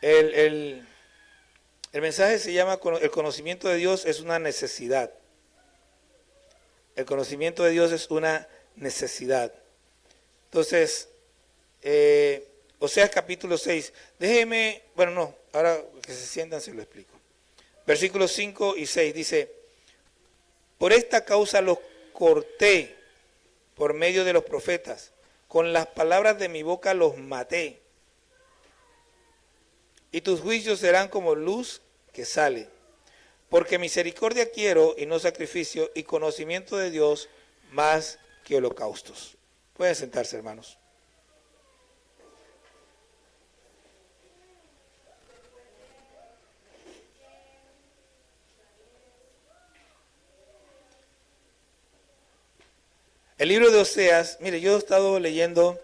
El, el- el mensaje se llama el conocimiento de Dios es una necesidad. El conocimiento de Dios es una necesidad. Entonces, Oseas capítulo 6. Déjeme, bueno, no, ahora que se sientan se lo explico. Versículos 5 y 6 dice, por esta causa los corté por medio de los profetas, con las palabras de mi boca los maté, y tus juicios serán como luz que sale. Porque misericordia quiero y no sacrificio, y conocimiento de Dios más que holocaustos. Pueden sentarse, hermanos. El libro de Oseas, mire, yo he estado leyendo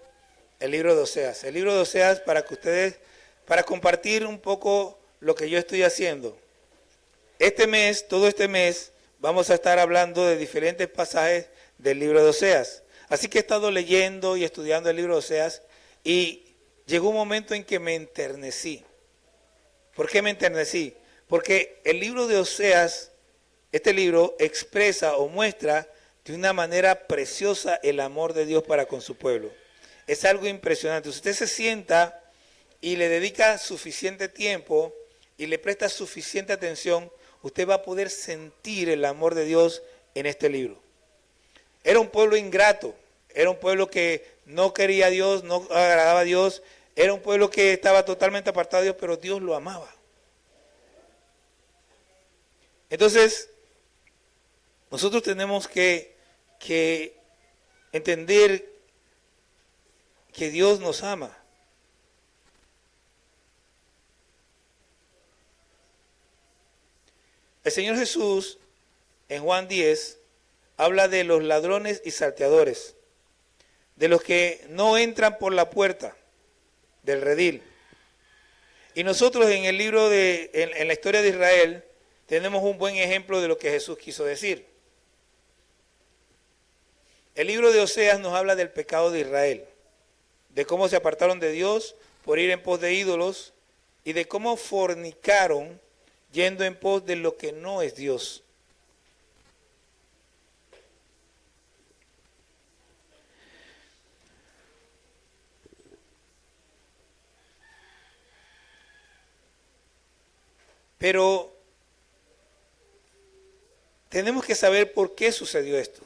el libro de Oseas. El libro de Oseas para que ustedes, para compartir un poco lo que yo estoy haciendo. Este mes, todo este mes, vamos a estar hablando de diferentes pasajes del libro de Oseas. Así que he estado leyendo y estudiando el libro de Oseas y llegó un momento en que me enternecí. ¿Por qué me enternecí? Porque el libro de Oseas, este libro expresa o muestra de una manera preciosa el amor de Dios para con su pueblo. Es algo impresionante. Si usted se sienta y le dedica suficiente tiempo y le presta suficiente atención, usted va a poder sentir el amor de Dios en este libro. Era un pueblo ingrato, era un pueblo que no quería a Dios, no agradaba a Dios, era un pueblo que estaba totalmente apartado de Dios, pero Dios lo amaba. Entonces, nosotros tenemos que entender que Dios nos ama. El Señor Jesús, en Juan 10, habla de los ladrones y salteadores, de los que no entran por la puerta del redil. Y nosotros en el libro en la historia de Israel, tenemos un buen ejemplo de lo que Jesús quiso decir. El libro de Oseas nos habla del pecado de Israel, de cómo se apartaron de Dios por ir en pos de ídolos y de cómo fornicaron yendo en pos de lo que no es Dios. Pero tenemos que saber por qué sucedió esto.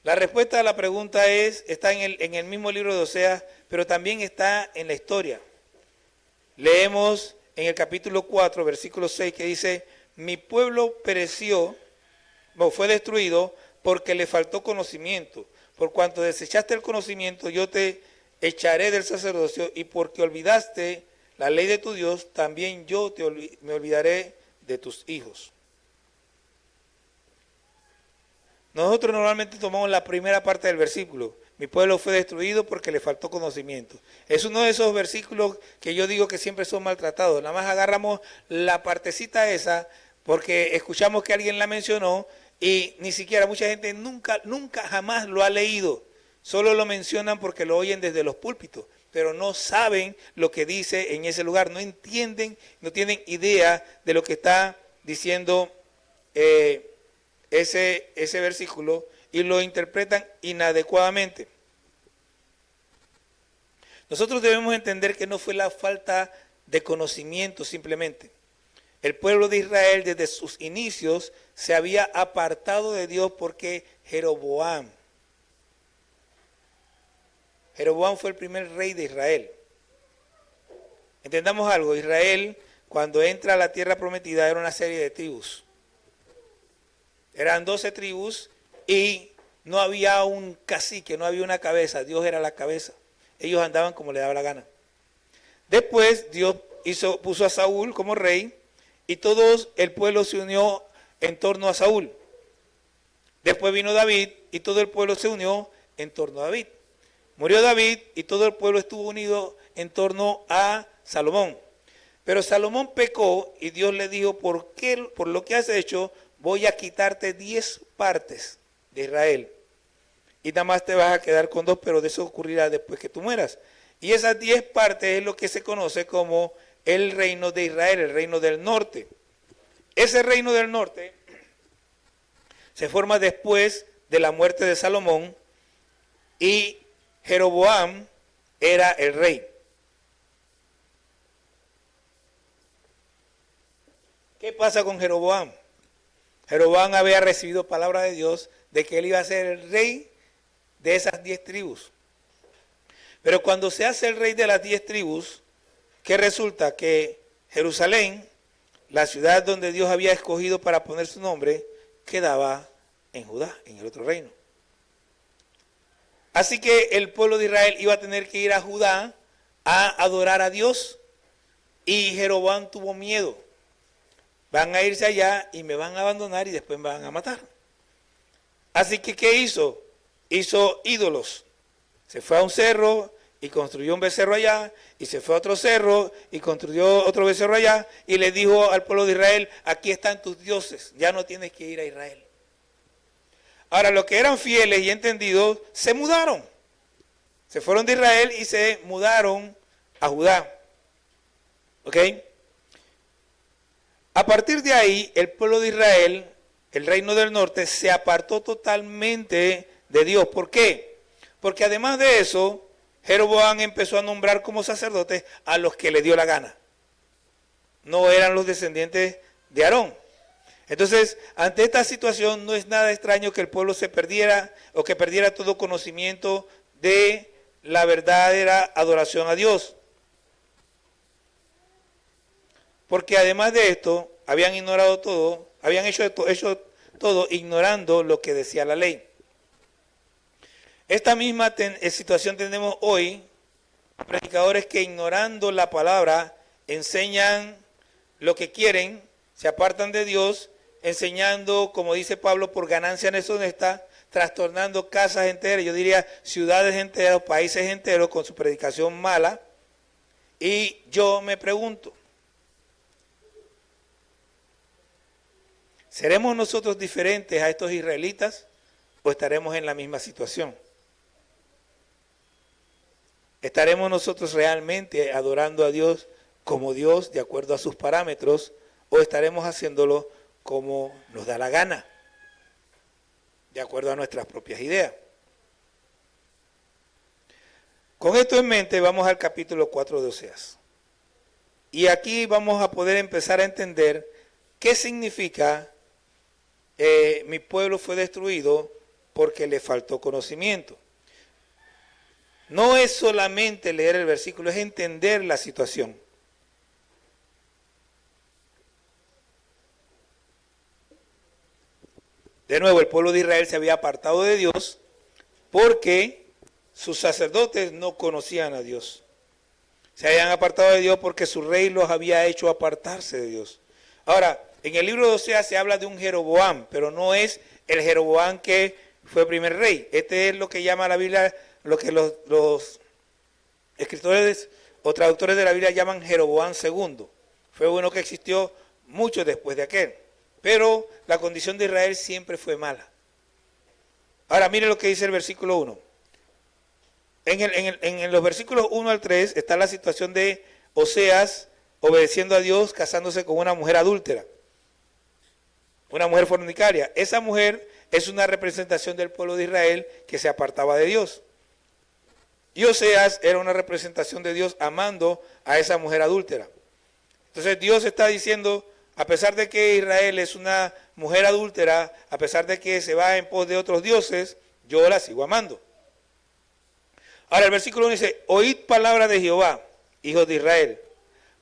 La respuesta a la pregunta está en el mismo libro de Oseas, pero también está en la historia. Leemos en el capítulo 4, versículo 6, que dice, mi pueblo pereció, fue destruido porque le faltó conocimiento. Por cuanto desechaste el conocimiento, yo te echaré del sacerdocio, y porque olvidaste la ley de tu Dios, también yo me olvidaré de tus hijos. Nosotros normalmente tomamos la primera parte del versículo. Mi pueblo fue destruido porque le faltó conocimiento. Es uno de esos versículos que yo digo que siempre son maltratados. Nada más agarramos la partecita esa porque escuchamos que alguien la mencionó y ni siquiera mucha gente nunca jamás lo ha leído. Solo lo mencionan porque lo oyen desde los púlpitos, pero no saben lo que dice en ese lugar. No entienden, no tienen idea de lo que está diciendo ese versículo y lo interpretan inadecuadamente. Nosotros debemos entender que no fue la falta de conocimiento simplemente. El pueblo de Israel desde sus inicios se había apartado de Dios porque Jeroboam fue el primer rey de Israel. Entendamos algo, Israel cuando entra a la tierra prometida era una serie de tribus. Eran 12 tribus y no había un cacique, no había una cabeza, Dios era la cabeza. Ellos andaban como le daba la gana. Después Dios puso a Saúl como rey y todo el pueblo se unió en torno a Saúl. Después vino David y todo el pueblo se unió en torno a David. Murió David y todo el pueblo estuvo unido en torno a Salomón. Pero Salomón pecó y Dios le dijo, por lo que has hecho, voy a quitarte 10 partes de Israel. Y nada más te vas a quedar con 2, pero de eso ocurrirá después que tú mueras. Y esas 10 partes es lo que se conoce como el reino de Israel, el reino del norte. Ese reino del norte se forma después de la muerte de Salomón y Jeroboam era el rey. ¿Qué pasa con Jeroboam? Jeroboam había recibido palabra de Dios de que él iba a ser el rey de esas 10 tribus. Pero cuando se hace el rey de las 10 tribus, ¿qué resulta? Que Jerusalén, la ciudad donde Dios había escogido para poner su nombre, quedaba en Judá, en el otro reino. Así que el pueblo de Israel iba a tener que ir a Judá a adorar a Dios. Y Jeroboam tuvo miedo. Van a irse allá y me van a abandonar y después me van a matar. Así que, ¿qué hizo? Hizo ídolos. Se fue a un cerro y construyó un becerro allá, y se fue a otro cerro y construyó otro becerro allá, y le dijo al pueblo de Israel, aquí están tus dioses, ya no tienes que ir a Israel. Ahora, los que eran fieles y entendidos, se mudaron. Se fueron de Israel y se mudaron a Judá. ¿Ok? A partir de ahí, el pueblo de Israel, el reino del norte, se apartó totalmente de Dios. ¿Por qué? Porque además de eso, Jeroboam empezó a nombrar como sacerdotes a los que le dio la gana. No eran los descendientes de Aarón. Entonces, ante esta situación, no es nada extraño que el pueblo se perdiera o que perdiera todo conocimiento de la verdadera adoración a Dios. Porque además de esto, habían ignorado todo, habían hecho todo ignorando lo que decía la ley. Esta misma situación tenemos hoy, predicadores que ignorando la palabra, enseñan lo que quieren, se apartan de Dios, enseñando, como dice Pablo, por ganancia deshonesta, trastornando casas enteras, yo diría ciudades enteras, países enteros, con su predicación mala. Y yo me pregunto, ¿seremos nosotros diferentes a estos israelitas o estaremos en la misma situación? ¿Estaremos nosotros realmente adorando a Dios como Dios de acuerdo a sus parámetros o estaremos haciéndolo como nos da la gana, de acuerdo a nuestras propias ideas? Con esto en mente vamos al capítulo 4 de Oseas. Y aquí vamos a poder empezar a entender qué significa mi pueblo fue destruido porque le faltó conocimiento. No es solamente leer el versículo, es entender la situación. De nuevo, el pueblo de Israel se había apartado de Dios porque sus sacerdotes no conocían a Dios. Se habían apartado de Dios porque su rey los había hecho apartarse de Dios. Ahora, en el libro de Oseas se habla de un Jeroboam, pero no es el Jeroboam que fue primer rey. Este es lo que llama la Biblia, lo que los escritores o traductores de la Biblia llaman Jeroboam II. Fue uno que existió mucho después de aquel. Pero la condición de Israel siempre fue mala. Ahora mire lo que dice el versículo 1. En los versículos 1 al 3 está la situación de Oseas obedeciendo a Dios, casándose con una mujer adúltera, una mujer fornicaria. Esa mujer es una representación del pueblo de Israel que se apartaba de Dios. Y Oseas era una representación de Dios amando a esa mujer adúltera. Entonces Dios está diciendo, a pesar de que Israel es una mujer adúltera, a pesar de que se va en pos de otros dioses, yo la sigo amando. Ahora el versículo 1 dice, oíd palabra de Jehová, hijos de Israel,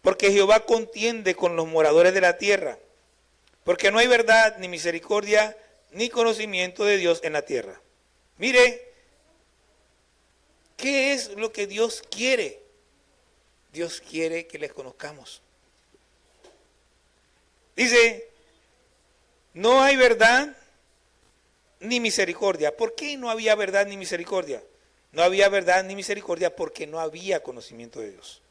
porque Jehová contiende con los moradores de la tierra, porque no hay verdad, ni misericordia, ni conocimiento de Dios en la tierra. Mire, ¿qué es lo que Dios quiere? Dios quiere que les conozcamos. Dice, no hay verdad ni misericordia. ¿Por qué no había verdad ni misericordia? No había verdad ni misericordia porque no había conocimiento de Dios.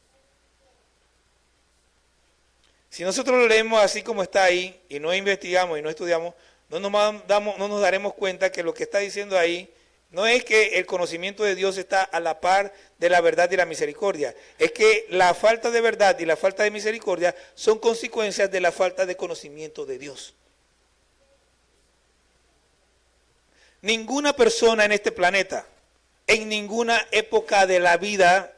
Si nosotros lo leemos así como está ahí y no investigamos y no estudiamos, no nos daremos cuenta que lo que está diciendo ahí No es que el conocimiento de Dios está a la par de la verdad y la misericordia. Es que la falta de verdad y la falta de misericordia son consecuencias de la falta de conocimiento de Dios. Ninguna persona en este planeta, en ninguna época de la vida,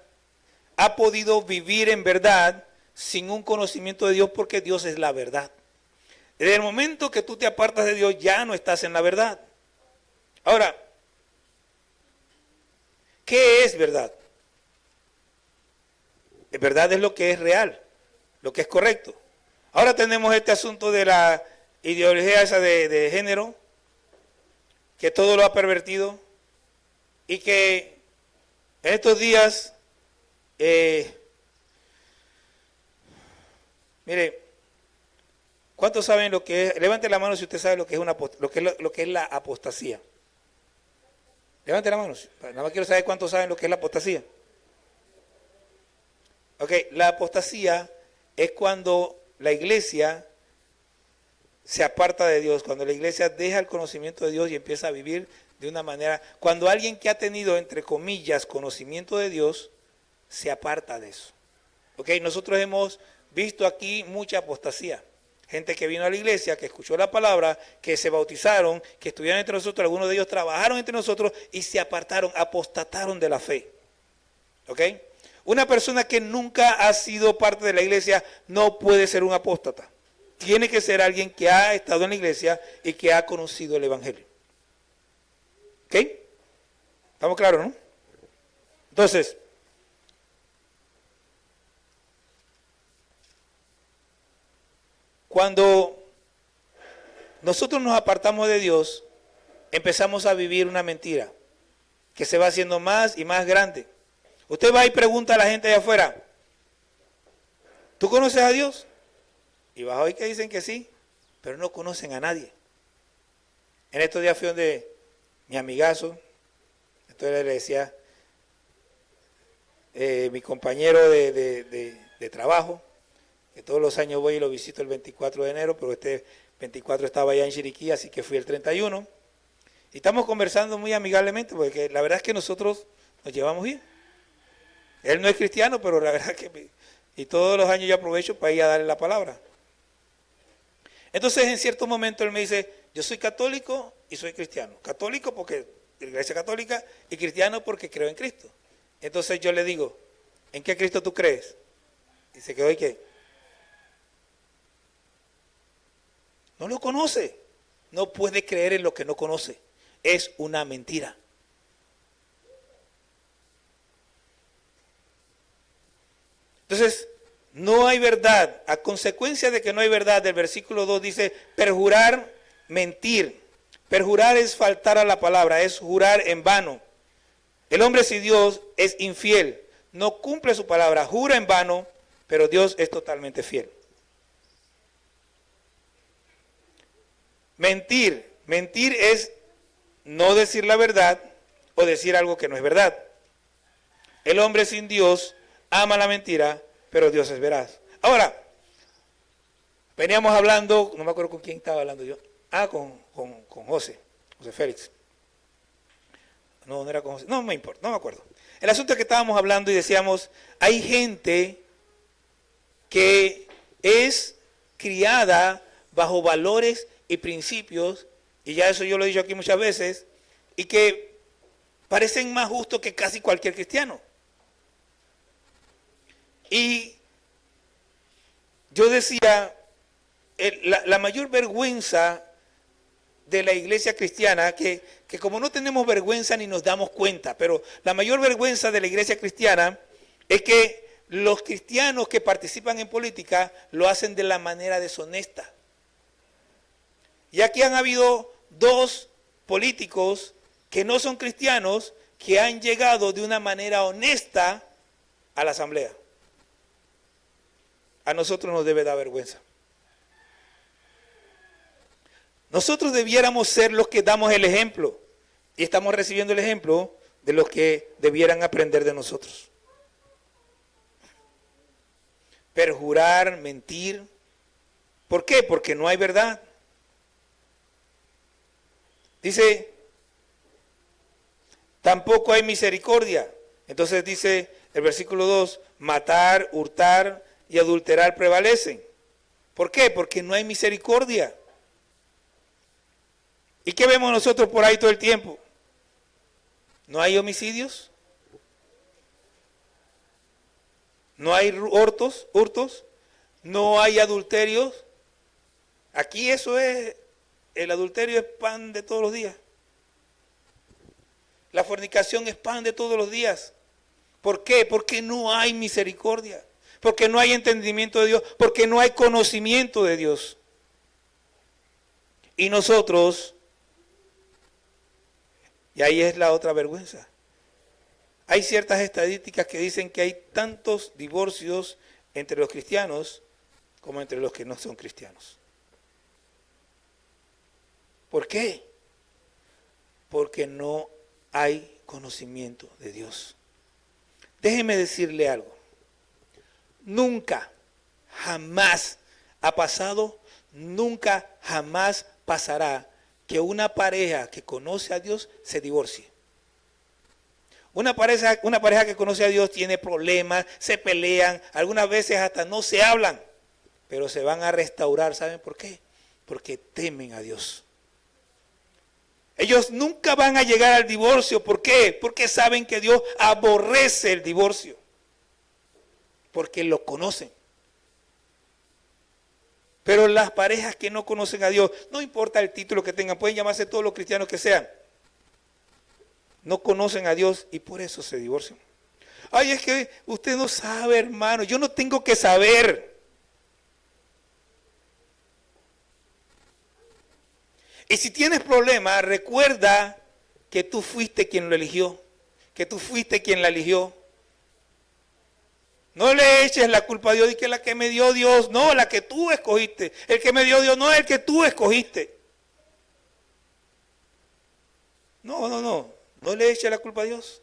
ha podido vivir en verdad sin un conocimiento de Dios, porque Dios es la verdad. Desde el momento que tú te apartas de Dios, ya no estás en la verdad. Ahora, ¿qué es verdad? Verdad es lo que es real, lo que es correcto. Ahora tenemos este asunto de la ideología esa de género, que todo lo ha pervertido, y que en estos días, mire, ¿cuántos saben lo que es? Levante la mano si usted sabe lo que es lo que es la apostasía. Levante la mano. Nada más quiero saber cuántos saben lo que es la apostasía. Ok, la apostasía es cuando la iglesia se aparta de Dios, cuando la iglesia deja el conocimiento de Dios y empieza a vivir de una manera, cuando alguien que ha tenido, entre comillas, conocimiento de Dios, se aparta de eso. Ok, nosotros hemos visto aquí mucha apostasía. Gente que vino a la iglesia, que escuchó la palabra, que se bautizaron, que estuvieron entre nosotros, algunos de ellos trabajaron entre nosotros y se apartaron, apostataron de la fe. ¿Ok? Una persona que nunca ha sido parte de la iglesia no puede ser un apóstata. Tiene que ser alguien que ha estado en la iglesia y que ha conocido el evangelio. ¿Ok? ¿Estamos claros, no? Entonces, cuando nosotros nos apartamos de Dios, empezamos a vivir una mentira que se va haciendo más y más grande. Usted va y pregunta a la gente allá afuera, ¿tú conoces a Dios? Y vas a oír que dicen que sí, pero no conocen a nadie. En estos días fui donde mi amigazo, entonces le decía, mi compañero de trabajo, que todos los años voy y lo visito el 24 de enero, pero este 24 estaba allá en Chiriquí, así que fui el 31. Y estamos conversando muy amigablemente, porque la verdad es que nosotros nos llevamos bien. Él no es cristiano, pero la verdad es que... Y todos los años yo aprovecho para ir a darle la palabra. Entonces, en cierto momento él me dice, yo soy católico y soy cristiano. Católico porque de la iglesia católica y cristiano porque creo en Cristo. Entonces yo le digo, ¿en qué Cristo tú crees? Y se quedó, ¿y qué? No lo conoce. No puede creer en lo que no conoce. Es una mentira. Entonces, no hay verdad. A consecuencia de que no hay verdad, el versículo 2 dice, perjurar, mentir. Perjurar es faltar a la palabra, es jurar en vano. El hombre sin Dios es infiel, no cumple su palabra, jura en vano, pero Dios es totalmente fiel. Mentir. Mentir es no decir la verdad o decir algo que no es verdad. El hombre sin Dios ama la mentira, pero Dios es veraz. Ahora, veníamos hablando, no me acuerdo con quién estaba hablando yo. Con José Félix. No era con José, no me importa, no me acuerdo. El asunto es que estábamos hablando y decíamos, hay gente que es criada bajo valores y principios, y ya eso yo lo he dicho aquí muchas veces, y que parecen más justos que casi cualquier cristiano. Y yo decía, la mayor vergüenza de la iglesia cristiana, que como no tenemos vergüenza ni nos damos cuenta, pero la mayor vergüenza de la iglesia cristiana es que los cristianos que participan en política lo hacen de la manera deshonesta. Y aquí han habido dos políticos que no son cristianos que han llegado de una manera honesta a la asamblea. A nosotros nos debe dar vergüenza. Nosotros debiéramos ser los que damos el ejemplo y estamos recibiendo el ejemplo de los que debieran aprender de nosotros. Perjurar, mentir. ¿Por qué? Porque no hay verdad. Dice, tampoco hay misericordia. Entonces dice el versículo 2, matar, hurtar y adulterar prevalecen. ¿Por qué? Porque no hay misericordia. ¿Y qué vemos nosotros por ahí todo el tiempo? ¿No hay homicidios? ¿No hay hurtos? ¿No hay adulterios? Aquí eso es, el adulterio es pan de todos los días. La fornicación es pan de todos los días. ¿Por qué? Porque no hay misericordia. Porque no hay entendimiento de Dios. Porque no hay conocimiento de Dios. Y nosotros, y ahí es la otra vergüenza. Hay ciertas estadísticas que dicen que hay tantos divorcios entre los cristianos como entre los que no son cristianos. ¿Por qué? Porque no hay conocimiento de Dios. Déjeme decirle algo. Nunca, jamás ha pasado, nunca, jamás pasará que una pareja que conoce a Dios se divorcie. Una pareja que conoce a Dios tiene problemas, se pelean, algunas veces hasta no se hablan, pero se van a restaurar. ¿Saben por qué? Porque temen a Dios. Ellos nunca van a llegar al divorcio. ¿Por qué? Porque saben que Dios aborrece el divorcio. Porque lo conocen. Pero las parejas que no conocen a Dios, no importa el título que tengan, pueden llamarse todos los cristianos que sean, no conocen a Dios y por eso se divorcian. Ay, es que usted no sabe, hermano, yo no tengo que saber. Y si tienes problemas, recuerda que tú fuiste quien lo eligió, que tú fuiste quien la eligió. No le eches la culpa a Dios y que la que me dio Dios, no, la que tú escogiste. El que me dio Dios no es el que tú escogiste. No le eches la culpa a Dios.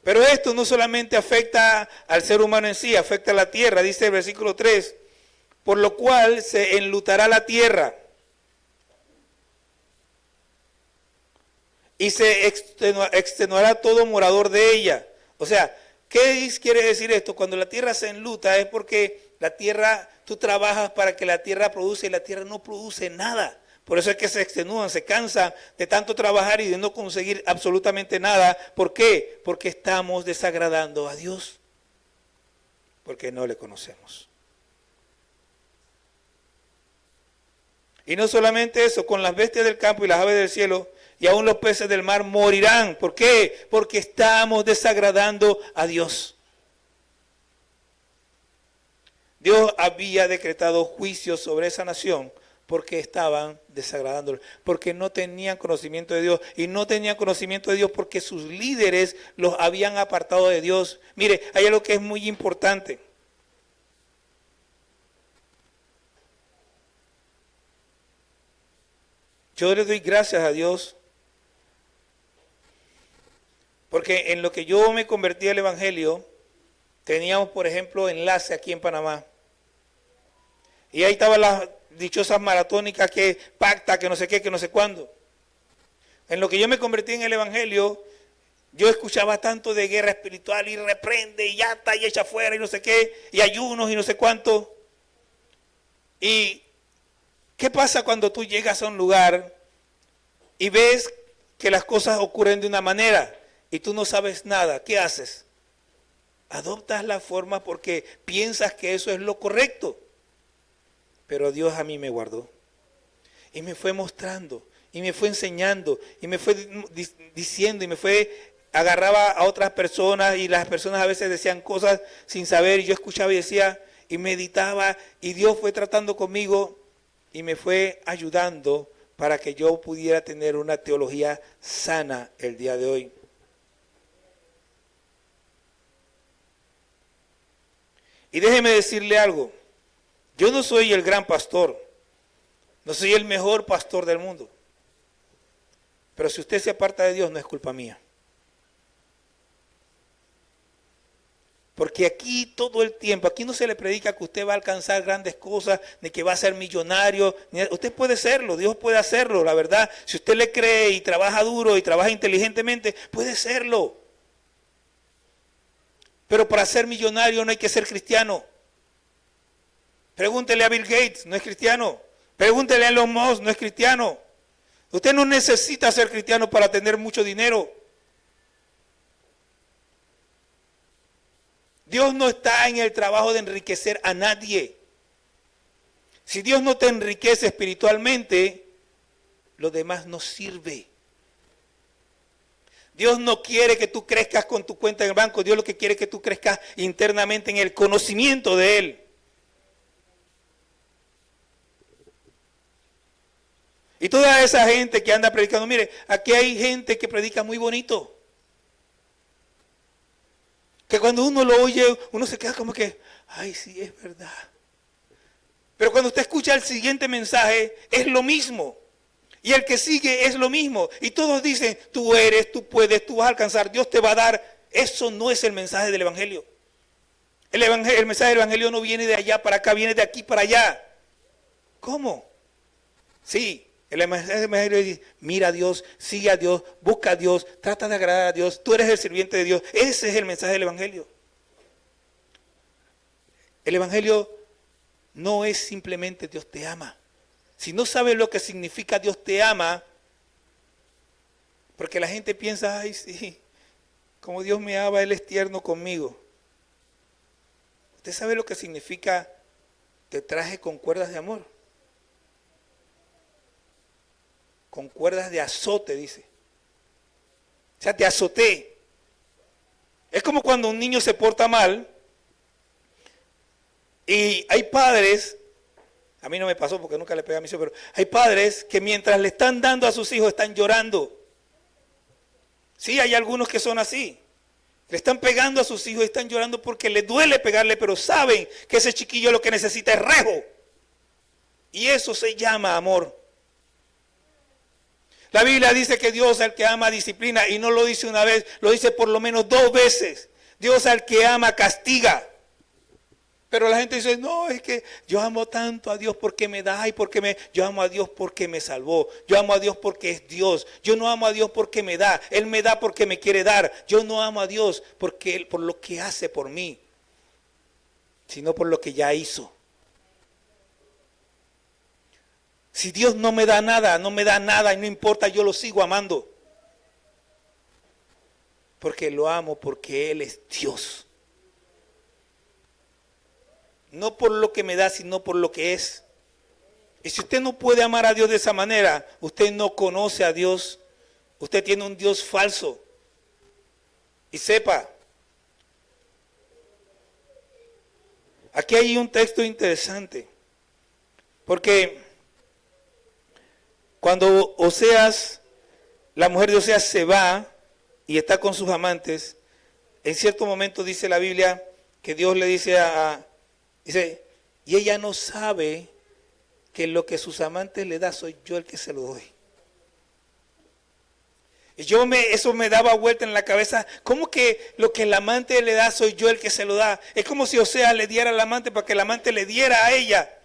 Pero esto no solamente afecta al ser humano en sí, afecta a la tierra, dice el versículo 3, por lo cual se enlutará la tierra y se extenuará todo morador de ella. O sea, ¿qué quiere decir esto? Cuando la tierra se enluta es porque la tierra, tú trabajas para que la tierra produce y la tierra no produce nada. Por eso es que se extenúan, se cansan de tanto trabajar y de no conseguir absolutamente nada. ¿Por qué? Porque estamos desagradando a Dios. Porque no le conocemos. Y no solamente eso, con las bestias del campo y las aves del cielo y aún los peces del mar morirán. ¿Por qué? Porque estamos desagradando a Dios. Dios había decretado juicio sobre esa nación porque estaban desagradándolo, porque no tenían conocimiento de Dios. Y no tenían conocimiento de Dios porque sus líderes los habían apartado de Dios. Mire, hay algo que es muy importante. Yo le doy gracias a Dios porque en lo que yo me convertí al Evangelio, teníamos, por ejemplo, enlace aquí en Panamá. Y ahí estaban las dichosas maratónicas que pacta, que no sé qué, que no sé cuándo. En lo que yo me convertí en el Evangelio, yo escuchaba tanto de guerra espiritual y reprende y ata y echa fuera y no sé qué, y ayunos y no sé cuánto. Y ¿qué pasa cuando tú llegas a un lugar y ves que las cosas ocurren de una manera y tú no sabes nada? ¿Qué haces? Adoptas la forma porque piensas que eso es lo correcto. Pero Dios a mí me guardó y me fue mostrando y me fue enseñando y me fue diciendo y me fue, agarraba a otras personas y las personas a veces decían cosas sin saber y yo escuchaba y decía y meditaba y Dios fue tratando conmigo y me fue ayudando para que yo pudiera tener una teología sana el día de hoy. Y déjeme decirle algo. Yo no soy el gran pastor, no soy el mejor pastor del mundo, pero si usted se aparta de Dios no es culpa mía. Porque aquí todo el tiempo, aquí no se le predica que usted va a alcanzar grandes cosas, ni que va a ser millonario. Usted puede serlo, Dios puede hacerlo, la verdad. Si usted le cree y trabaja duro y trabaja inteligentemente, puede serlo. Pero para ser millonario no hay que ser cristiano. Pregúntele a Bill Gates, no es cristiano. Pregúntele a Elon Musk, no es cristiano. Usted no necesita ser cristiano para tener mucho dinero. Dios no está en el trabajo de enriquecer a nadie. Si Dios no te enriquece espiritualmente, lo demás no sirve. Dios no quiere que tú crezcas con tu cuenta en el banco. Dios lo que quiere es que tú crezcas internamente en el conocimiento de Él. Y toda esa gente que anda predicando, mire, aquí hay gente que predica muy bonito. Que cuando uno lo oye, uno se queda como que, ay, sí, es verdad. Pero cuando usted escucha el siguiente mensaje, es lo mismo. Y el que sigue es lo mismo. Y todos dicen, tú eres, tú puedes, tú vas a alcanzar, Dios te va a dar. Eso no es el mensaje del Evangelio. El mensaje del Evangelio no viene de allá para acá, viene de aquí para allá. ¿Cómo? Sí, el mensaje del Evangelio dice, mira a Dios, sigue a Dios, busca a Dios, trata de agradar a Dios, tú eres el sirviente de Dios. Ese es el mensaje del Evangelio. El Evangelio no es simplemente Dios te ama. Si no sabes lo que significa Dios te ama, porque la gente piensa, ay sí, como Dios me ama, Él es tierno conmigo. ¿Usted sabe lo que significa te traje con cuerdas de amor? Con cuerdas de azote, dice. O sea, te azoté. Es como cuando un niño se porta mal y hay padres, a mí no me pasó porque nunca le pegué a mis hijos, pero hay padres que mientras le están dando a sus hijos están llorando. Sí, hay algunos que son así. Le están pegando a sus hijos y están llorando porque les duele pegarle, pero saben que ese chiquillo lo que necesita es rejo. Y eso se llama amor. La Biblia dice que Dios al que ama disciplina, y no lo dice una vez, lo dice por lo menos 2 veces. Dios al que ama castiga. Pero la gente dice, no, es que yo amo tanto a Dios porque me da y yo amo a Dios porque me salvó. Yo amo a Dios porque es Dios. Yo no amo a Dios porque me da. Él me da porque me quiere dar. Yo no amo a Dios porque por lo que hace por mí, sino por lo que ya hizo. Si Dios no me da nada y no importa, yo lo sigo amando. Porque lo amo, porque Él es Dios. No por lo que me da, sino por lo que es. Y si usted no puede amar a Dios de esa manera, usted no conoce a Dios. Usted tiene un Dios falso. Y sepa, aquí hay un texto interesante. Porque cuando Oseas, la mujer de Oseas se va y está con sus amantes, en cierto momento dice la Biblia que Dios le dice dice, y ella no sabe que lo que sus amantes le da soy yo el que se lo doy. Y eso me daba vuelta en la cabeza, ¿cómo que lo que el amante le da soy yo el que se lo da? Es como si Oseas le diera al amante para que el amante le diera a ella.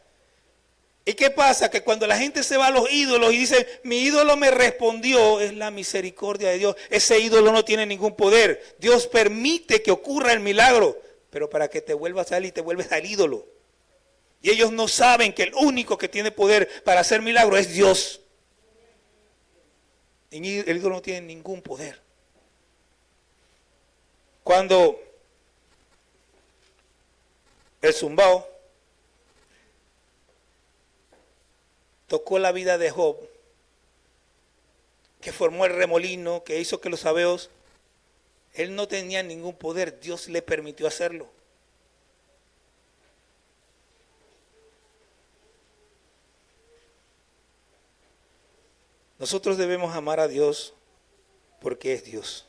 ¿Y qué pasa? Que cuando la gente se va a los ídolos y dice, mi ídolo me respondió, es la misericordia de Dios. Ese ídolo no tiene ningún poder. Dios permite que ocurra el milagro, pero para que te vuelvas a él y te vuelves al ídolo. Y ellos no saben que el único que tiene poder para hacer milagro es Dios. Y el ídolo no tiene ningún poder. Cuando el zumbao tocó la vida de Job, que formó el remolino, que hizo que los sabeos, él no tenía ningún poder, Dios le permitió hacerlo. Nosotros debemos amar a Dios porque es Dios.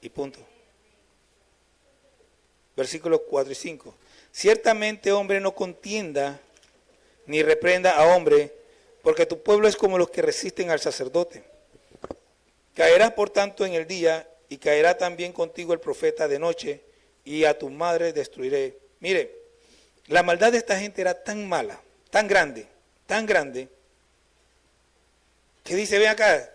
Y punto. Versículos 4 y 5. Ciertamente hombre no contienda ni reprenda a hombre, porque tu pueblo es como los que resisten al sacerdote. Caerás por tanto en el día, y caerá también contigo el profeta de noche, y a tu madre destruiré. Mire, la maldad de esta gente era tan mala, tan grande, que dice, ven acá,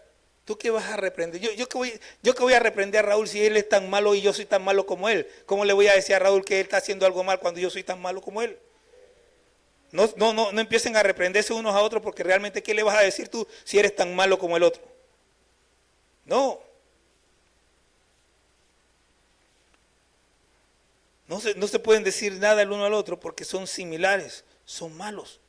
¿tú qué vas a reprender? Yo que voy a reprender a Raúl si él es tan malo y yo soy tan malo como él. ¿Cómo le voy a decir a Raúl que él está haciendo algo mal cuando yo soy tan malo como él? No empiecen a reprenderse unos a otros, porque realmente ¿qué le vas a decir tú si eres tan malo como el otro? No. No se pueden decir nada el uno al otro porque son similares, son malos.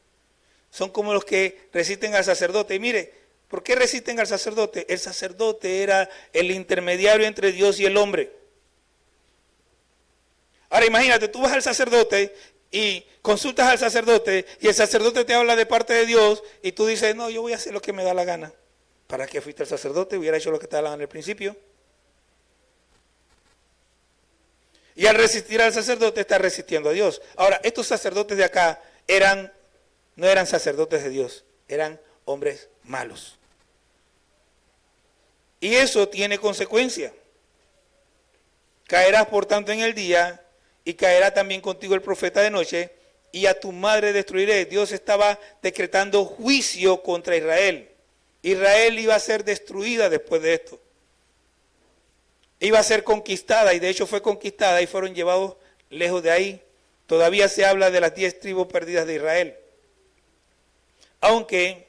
Son como los que resisten al sacerdote. Y mire, ¿por qué resisten al sacerdote? El sacerdote era el intermediario entre Dios y el hombre. Ahora imagínate, tú vas al sacerdote y consultas al sacerdote y el sacerdote te habla de parte de Dios y tú dices, no, yo voy a hacer lo que me da la gana. ¿Para qué fuiste al sacerdote? Hubiera hecho lo que te da la gana al principio. Y al resistir al sacerdote está resistiendo a Dios. Ahora, estos sacerdotes de acá no eran sacerdotes de Dios, eran hombres malos. Y eso tiene consecuencia. Caerás por tanto en el día y caerá también contigo el profeta de noche y a tu madre destruiré. Dios estaba decretando juicio contra Israel. Israel iba a ser destruida después de esto. Iba a ser conquistada y de hecho fue conquistada y fueron llevados lejos de ahí. Todavía se habla de las 10 tribus perdidas de Israel. Aunque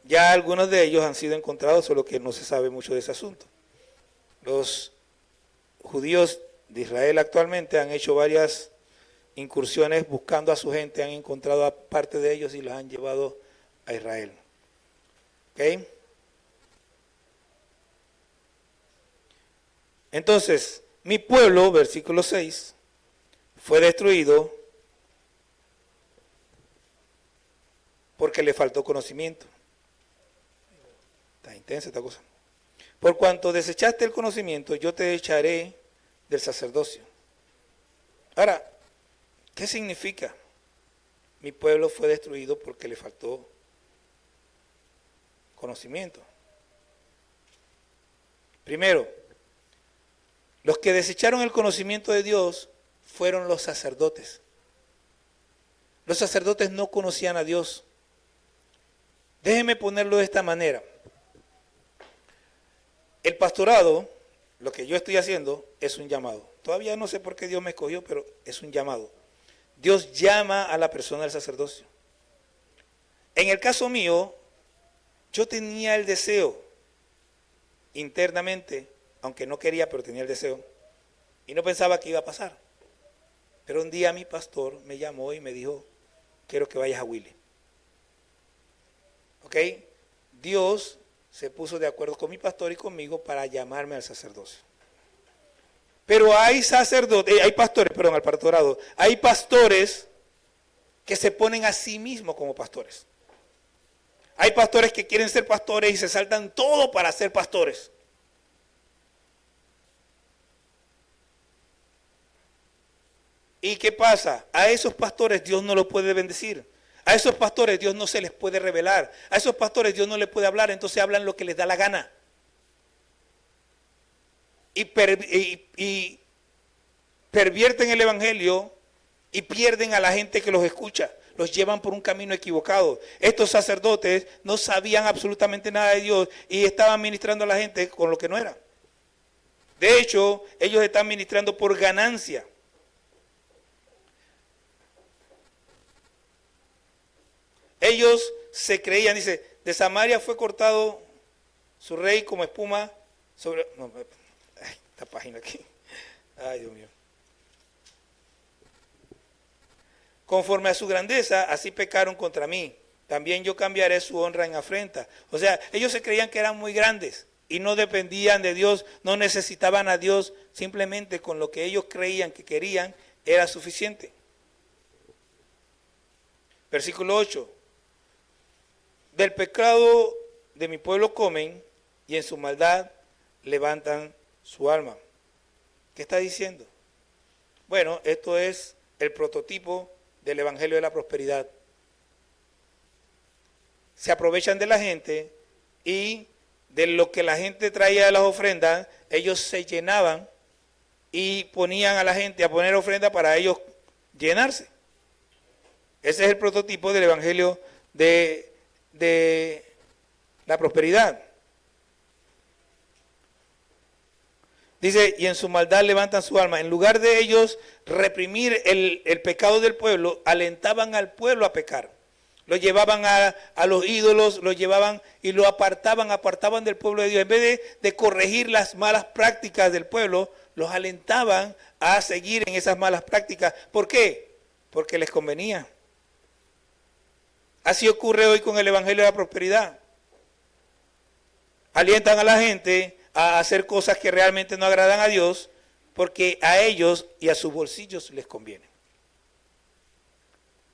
ya algunos de ellos han sido encontrados, solo que no se sabe mucho de ese asunto. Los judíos de Israel actualmente han hecho varias incursiones buscando a su gente, han encontrado a parte de ellos y los han llevado a Israel. ¿Ok? Entonces, mi pueblo, versículo 6, fue destruido porque le faltó conocimiento. Está intensa esta cosa. Por cuanto desechaste el conocimiento, yo te echaré del sacerdocio. Ahora, ¿qué significa? Mi pueblo fue destruido porque le faltó conocimiento. Primero, los que desecharon el conocimiento de Dios fueron los sacerdotes. Los sacerdotes no conocían a Dios. Déjeme ponerlo de esta manera. El pastorado, lo que yo estoy haciendo, es un llamado. Todavía no sé por qué Dios me escogió, pero es un llamado. Dios llama a la persona del sacerdocio. En el caso mío, yo tenía el deseo internamente, aunque no quería, pero tenía el deseo, y no pensaba que iba a pasar. Pero un día mi pastor me llamó y me dijo, quiero que vayas a Willy. ¿Ok? Dios se puso de acuerdo con mi pastor y conmigo para llamarme al sacerdocio. Pero hay al pastorado, hay pastores que se ponen a sí mismos como pastores. Hay pastores que quieren ser pastores y se saltan todo para ser pastores. ¿Y qué pasa? A esos pastores Dios no los puede bendecir. A esos pastores Dios no se les puede revelar. A esos pastores Dios no les puede hablar, entonces hablan lo que les da la gana. Y pervierten el evangelio y pierden a la gente que los escucha. Los llevan por un camino equivocado. Estos sacerdotes no sabían absolutamente nada de Dios y estaban ministrando a la gente con lo que no era. De hecho, ellos están ministrando por ganancia. Ellos se creían, dice, de Samaria fue cortado su rey como espuma sobre... No, esta página aquí. Ay, Dios mío. Conforme a su grandeza, así pecaron contra mí. También yo cambiaré su honra en afrenta. O sea, ellos se creían que eran muy grandes y no dependían de Dios, no necesitaban a Dios, simplemente con lo que ellos creían que querían era suficiente. Versículo 8. Del pecado de mi pueblo comen y en su maldad levantan su alma. ¿Qué está diciendo? Bueno, esto es el prototipo del evangelio de la prosperidad. Se aprovechan de la gente y de lo que la gente traía de las ofrendas, ellos se llenaban y ponían a la gente a poner ofrenda para ellos llenarse. Ese es el prototipo del evangelio de la prosperidad. Dice, y en su maldad levantan su alma. En lugar de ellos reprimir el pecado del pueblo, alentaban al pueblo a pecar. Lo llevaban a los ídolos, lo llevaban y lo apartaban del pueblo de Dios. En vez de corregir las malas prácticas del pueblo, los alentaban a seguir en esas malas prácticas. ¿Por qué? Porque les convenía. Así ocurre hoy con el evangelio de la prosperidad. Alientan a la gente a hacer cosas que realmente no agradan a Dios, porque a ellos y a sus bolsillos les conviene.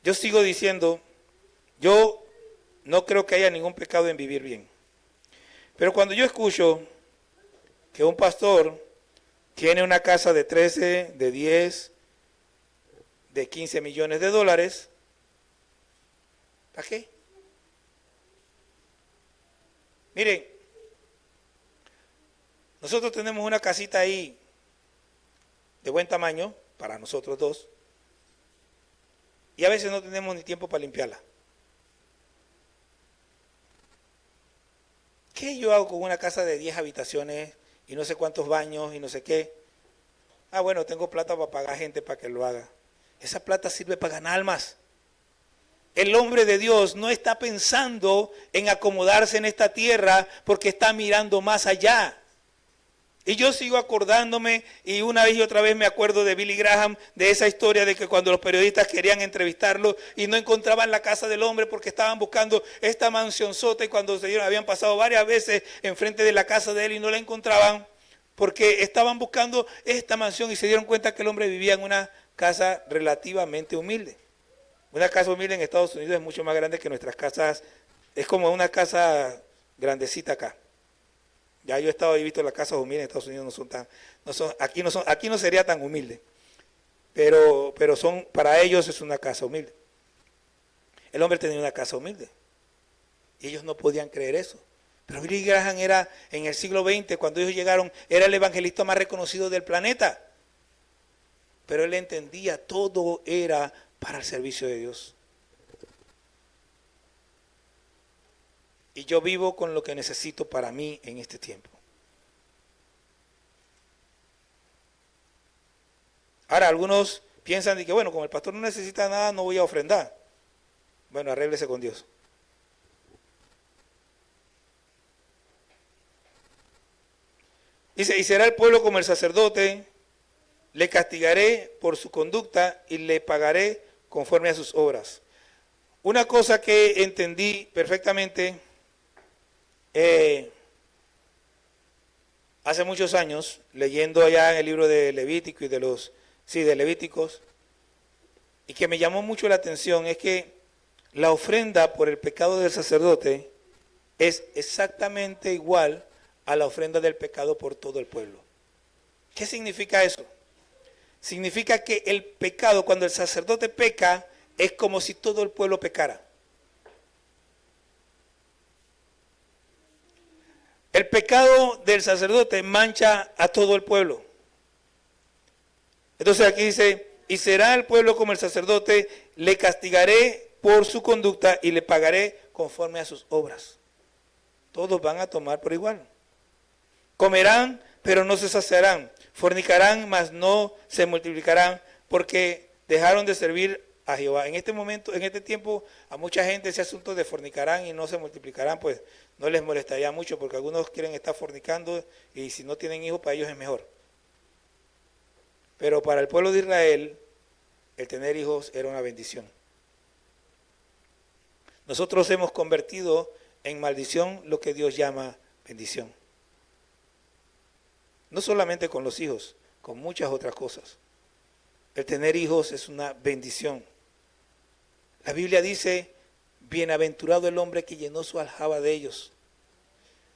Yo sigo diciendo, yo no creo que haya ningún pecado en vivir bien. Pero cuando yo escucho que un pastor tiene una casa de 13, de 10, de 15 millones de dólares, ¿para qué? Miren, nosotros tenemos una casita ahí de buen tamaño para nosotros dos y a veces no tenemos ni tiempo para limpiarla. ¿Qué yo hago con una casa de 10 habitaciones y no sé cuántos baños y no sé qué? Ah, bueno, tengo plata para pagar gente para que lo haga. Esa plata sirve para ganar almas. El hombre de Dios no está pensando en acomodarse en esta tierra porque está mirando más allá. Y yo sigo acordándome, y una vez y otra vez me acuerdo de Billy Graham, de esa historia de que cuando los periodistas querían entrevistarlo y no encontraban la casa del hombre porque estaban buscando esta mansionsota, y cuando habían pasado varias veces enfrente de la casa de él y no la encontraban porque estaban buscando esta mansión y se dieron cuenta que el hombre vivía en una casa relativamente humilde. Una casa humilde en Estados Unidos es mucho más grande que nuestras casas, es como una casa grandecita acá. Ya yo he estado y visto las casas humildes en Estados Unidos, aquí no sería tan humilde, pero para ellos es una casa humilde. El hombre tenía una casa humilde y ellos no podían creer eso. Pero Billy Graham era, en el siglo XX, cuando ellos llegaron, era el evangelista más reconocido del planeta. Pero él entendía, todo era para el servicio de Dios. Y yo vivo con lo que necesito para mí en este tiempo. Ahora, algunos piensan de que, bueno, como el pastor no necesita nada, no voy a ofrendar. Bueno, arréglese con Dios. Dice, y será el pueblo como el sacerdote, le castigaré por su conducta y le pagaré conforme a sus obras. Una cosa que entendí perfectamente hace muchos años, leyendo allá en el libro de Levítico y de Levíticos, y que me llamó mucho la atención, es que la ofrenda por el pecado del sacerdote es exactamente igual a la ofrenda del pecado por todo el pueblo. ¿Qué significa eso? Significa que el pecado, cuando el sacerdote peca, es como si todo el pueblo pecara. El pecado del sacerdote mancha a todo el pueblo. Entonces aquí dice, y será el pueblo como el sacerdote, le castigaré por su conducta y le pagaré conforme a sus obras. Todos van a tomar por igual. Comerán, pero no se saciarán. Fornicarán, mas no se multiplicarán, porque dejaron de servir a Jehová. En este momento, en este tiempo, a mucha gente ese asunto de fornicarán y no se multiplicarán, pues no les molestaría mucho, porque algunos quieren estar fornicando y si no tienen hijos, para ellos es mejor. Pero para el pueblo de Israel, el tener hijos era una bendición. Nosotros hemos convertido en maldición lo que Dios llama bendición. No solamente con los hijos, con muchas otras cosas. El tener hijos es una bendición. La Biblia dice, bienaventurado el hombre que llenó su aljaba de ellos.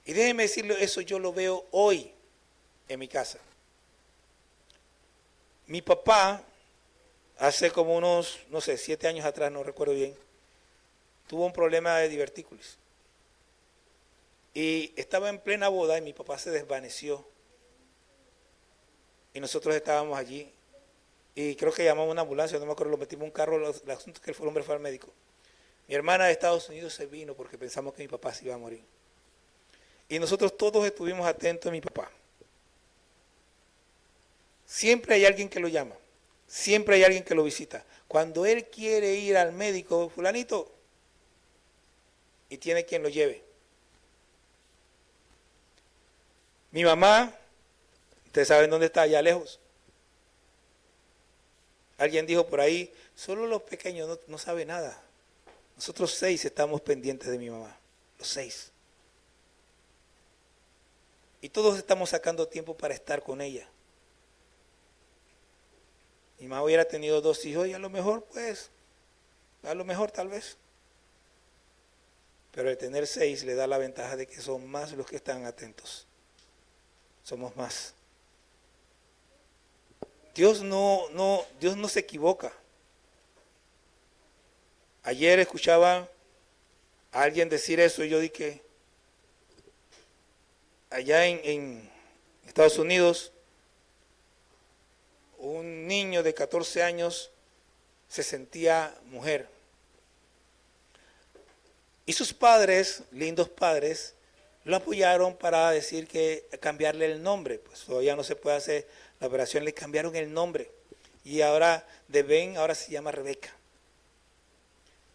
Y déjeme decirle, eso yo lo veo hoy en mi casa. Mi papá, hace como unos, 7 años atrás, no recuerdo bien, tuvo un problema de divertículos. Y estaba en plena boda y mi papá se desvaneció. y nosotros estábamos allí. Y creo que llamamos una ambulancia, no me acuerdo, lo metimos en un carro, el asunto es que el hombre fue al médico. Mi hermana de Estados Unidos se vino porque pensamos que mi papá se iba a morir. Y nosotros todos estuvimos atentos a mi papá. Siempre hay alguien que lo llama, siempre hay alguien que lo visita. Cuando él quiere ir al médico, fulanito, y tiene quien lo lleve. Mi mamá, ustedes saben dónde está, allá lejos. Alguien dijo por ahí, solo los pequeños no saben nada. Nosotros 6 estamos pendientes de mi mamá, los 6. Y todos estamos sacando tiempo para estar con ella. Mi mamá hubiera tenido 2 hijos y a lo mejor, pues, tal vez. Pero el tener 6 le da la ventaja de que son más los que están atentos. Somos más. Dios no se equivoca. Ayer escuchaba a alguien decir eso y yo dije, allá en Estados Unidos, un niño de 14 años se sentía mujer. Y sus padres, lindos padres, lo apoyaron para decir que cambiarle el nombre. Pues todavía no se puede hacer la operación, le cambiaron el nombre. Y ahora de Ben, ahora se llama Rebeca.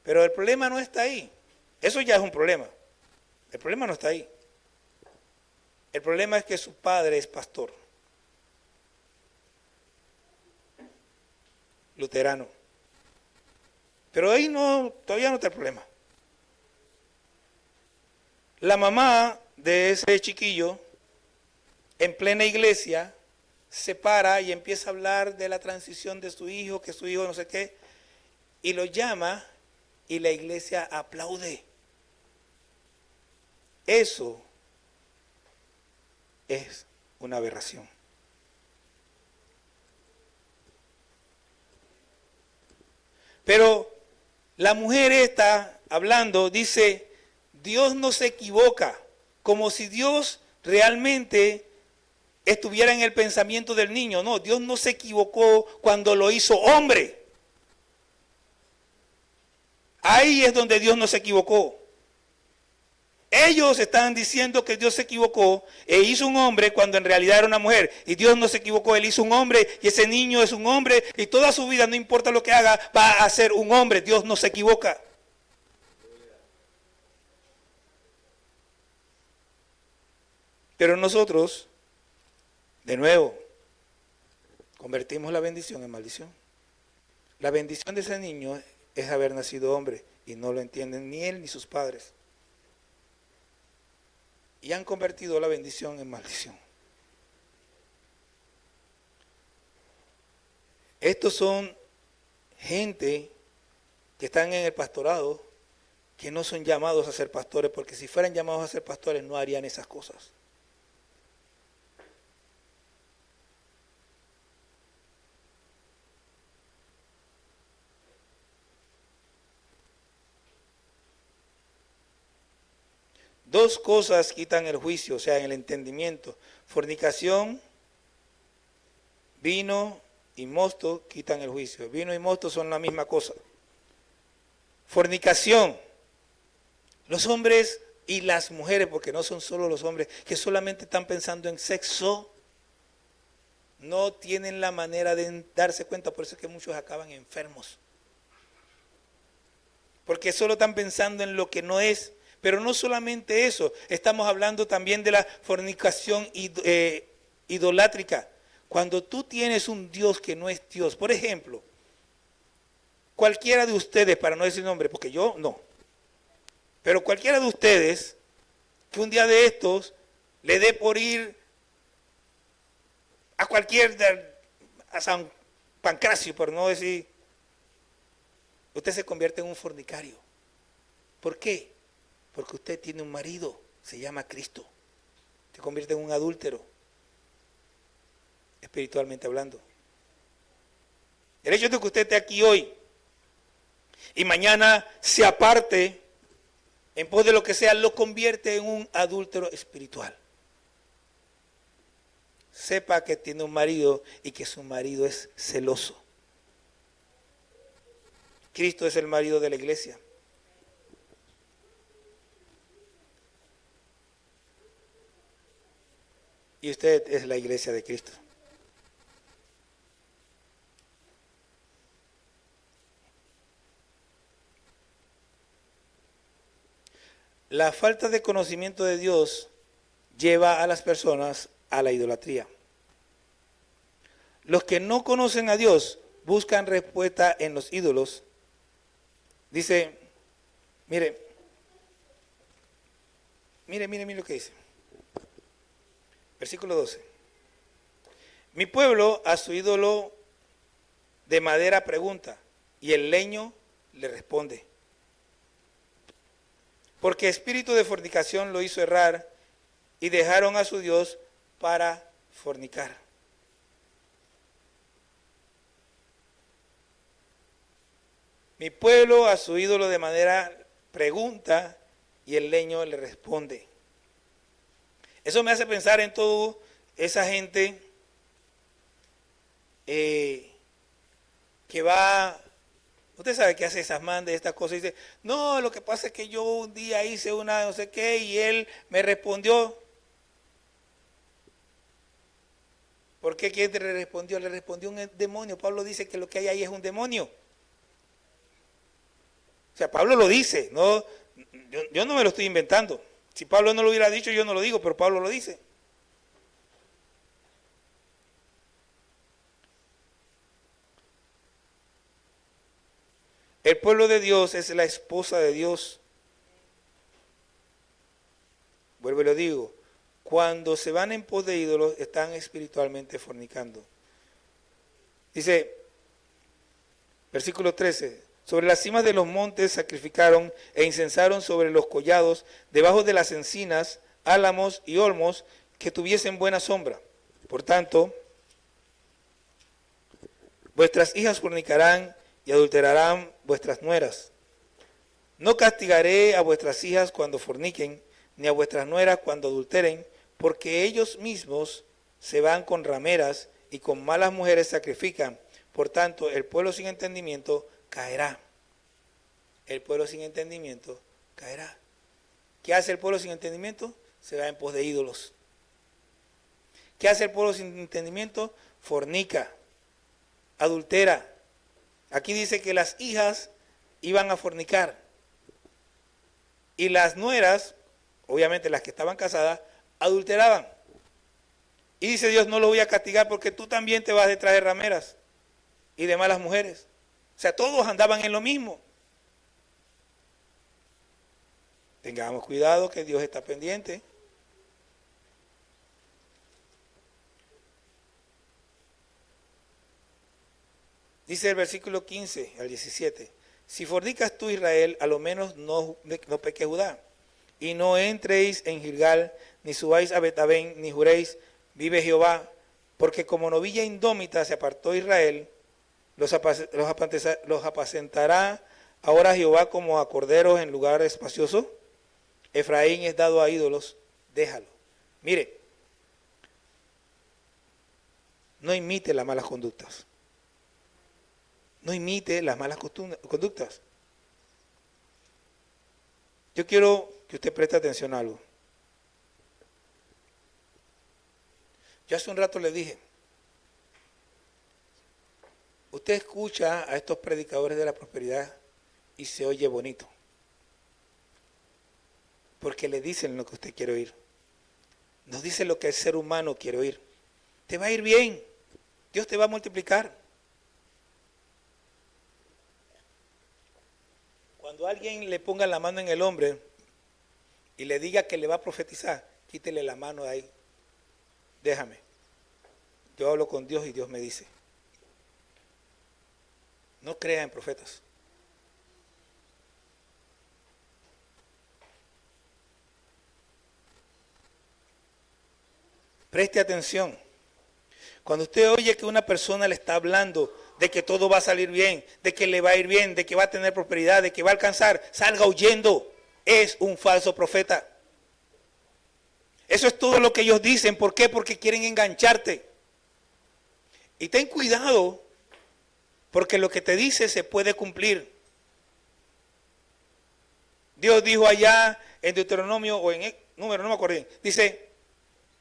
Pero el problema no está ahí. Eso ya es un problema. El problema no está ahí. El problema es que su padre es pastor. Luterano. Pero ahí todavía no está el problema. La mamá de ese chiquillo, en plena iglesia, se para y empieza a hablar de la transición de su hijo, que su hijo no sé qué, y lo llama y la iglesia aplaude. Eso es una aberración. Pero la mujer está hablando, dice, Dios no se equivoca, como si Dios realmente estuviera en el pensamiento del niño. No, Dios no se equivocó cuando lo hizo hombre. Ahí es donde Dios no se equivocó. Ellos están diciendo que Dios se equivocó e hizo un hombre cuando en realidad era una mujer. Y Dios no se equivocó, Él hizo un hombre y ese niño es un hombre y toda su vida, no importa lo que haga, va a ser un hombre. Dios no se equivoca. Pero nosotros, de nuevo, convertimos la bendición en maldición. La bendición de ese niño es haber nacido hombre y no lo entienden ni él ni sus padres. Y han convertido la bendición en maldición. Estos son gente que están en el pastorado, que no son llamados a ser pastores, porque si fueran llamados a ser pastores no harían esas cosas. Dos cosas quitan el juicio, o sea, en el entendimiento. Fornicación, vino y mosto quitan el juicio. Vino y mosto son la misma cosa. Fornicación. Los hombres y las mujeres, porque no son solo los hombres, que solamente están pensando en sexo, no tienen la manera de darse cuenta, por eso es que muchos acaban enfermos. Porque solo están pensando en lo que no es. Pero no solamente eso, estamos hablando también de la fornicación idolátrica. Cuando tú tienes un Dios que no es Dios, por ejemplo, cualquiera de ustedes, para no decir nombre, porque yo no, pero cualquiera de ustedes que un día de estos le dé por ir a San Pancracio, por no decir, usted se convierte en un fornicario. ¿Por qué? Porque usted tiene un marido, se llama Cristo. Se convierte en un adúltero, espiritualmente hablando. El hecho de que usted esté aquí hoy y mañana se aparte en pos de lo que sea, lo convierte en un adúltero espiritual. sepa que tiene un marido y que su marido es celoso. Cristo es el marido de la iglesia. Y usted es la iglesia de Cristo. La falta de conocimiento de Dios lleva a las personas a la idolatría. Los que no conocen a Dios buscan respuesta en los ídolos. Dice, mire lo que dice. Versículo 12. Mi pueblo a su ídolo de madera pregunta, y el leño le responde. Porque espíritu de fornicación lo hizo errar, y dejaron a su Dios para fornicar. Mi pueblo a su ídolo de madera pregunta, y el leño le responde. Eso me hace pensar en toda esa gente que va, usted sabe que hace esas mandas, estas cosas, y dice, no, lo que pasa es que yo un día hice una no sé qué y él me respondió. ¿Por qué? ¿Quién te respondió? Le respondió un demonio. Pablo dice que lo que hay ahí es un demonio. O sea, Pablo lo dice, no, yo no me lo estoy inventando. Si Pablo no lo hubiera dicho, yo no lo digo, pero Pablo lo dice. El pueblo de Dios es la esposa de Dios. Vuelvo y lo digo. Cuando se van en pos de ídolos, están espiritualmente fornicando. Dice, versículo 13. Sobre las cimas de los montes sacrificaron e incensaron sobre los collados, debajo de las encinas, álamos y olmos que tuviesen buena sombra. Por tanto, vuestras hijas fornicarán y adulterarán vuestras nueras. No castigaré a vuestras hijas cuando forniquen, ni a vuestras nueras cuando adulteren, porque ellos mismos se van con rameras y con malas mujeres sacrifican. Por tanto, el pueblo sin entendimiento caerá. El pueblo sin entendimiento caerá. ¿Qué hace el pueblo sin entendimiento? Se va en pos de ídolos. ¿Qué hace el pueblo sin entendimiento? Fornica, adultera. Aquí dice que las hijas iban a fornicar. Y las nueras, obviamente las que estaban casadas, adulteraban. Y dice Dios, no lo voy a castigar porque tú también te vas detrás de rameras y de malas mujeres. O sea, todos andaban en lo mismo. Tengamos cuidado que Dios está pendiente. Dice el versículo 15 al 17. Si fornicas tú, Israel, a lo menos no peque Judá. Y no entréis en Gilgal, ni subáis a Betabén, ni juréis, vive Jehová. Porque como novilla indómita se apartó Israel, los apacentará ahora Jehová como a corderos en lugar espacioso. Efraín es dado a ídolos, déjalo. Mire, no imite las malas conductas. No imite las malas conductas. Yo quiero que usted preste atención a algo. Yo hace un rato le dije, usted escucha a estos predicadores de la prosperidad y se oye bonito. Porque le dicen lo que usted quiere oír. Nos dice lo que el ser humano quiere oír. Te va a ir bien. Dios te va a multiplicar. Cuando alguien le ponga la mano en el hombre y le diga que le va a profetizar, quítele la mano de ahí. Déjame. Yo hablo con Dios y Dios me dice. No crea en profetas. Preste atención. Cuando usted oye que una persona le está hablando de que todo va a salir bien, de que le va a ir bien, de que va a tener prosperidad, de que va a alcanzar, salga huyendo. Es un falso profeta. Eso es todo lo que ellos dicen. ¿Por qué? Porque quieren engancharte. Y ten cuidado, porque lo que te dice se puede cumplir. Dios dijo allá en Deuteronomio o en número, no me acuerdo bien, dice,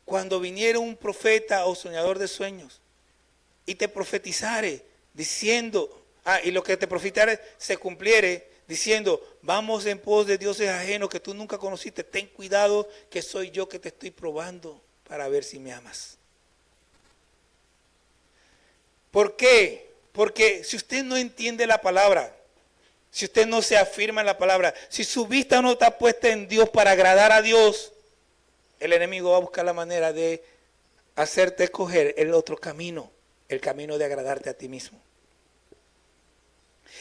cuando viniera un profeta o soñador de sueños y te profetizare diciendo, y lo que te profetizare se cumpliere diciendo, vamos en pos de dioses ajenos que tú nunca conociste, ten cuidado que soy yo que te estoy probando para ver si me amas. ¿Por qué? Porque si usted no entiende la palabra, si usted no se afirma en la palabra, si su vista no está puesta en Dios para agradar a Dios, el enemigo va a buscar la manera de hacerte escoger el otro camino, el camino de agradarte a ti mismo.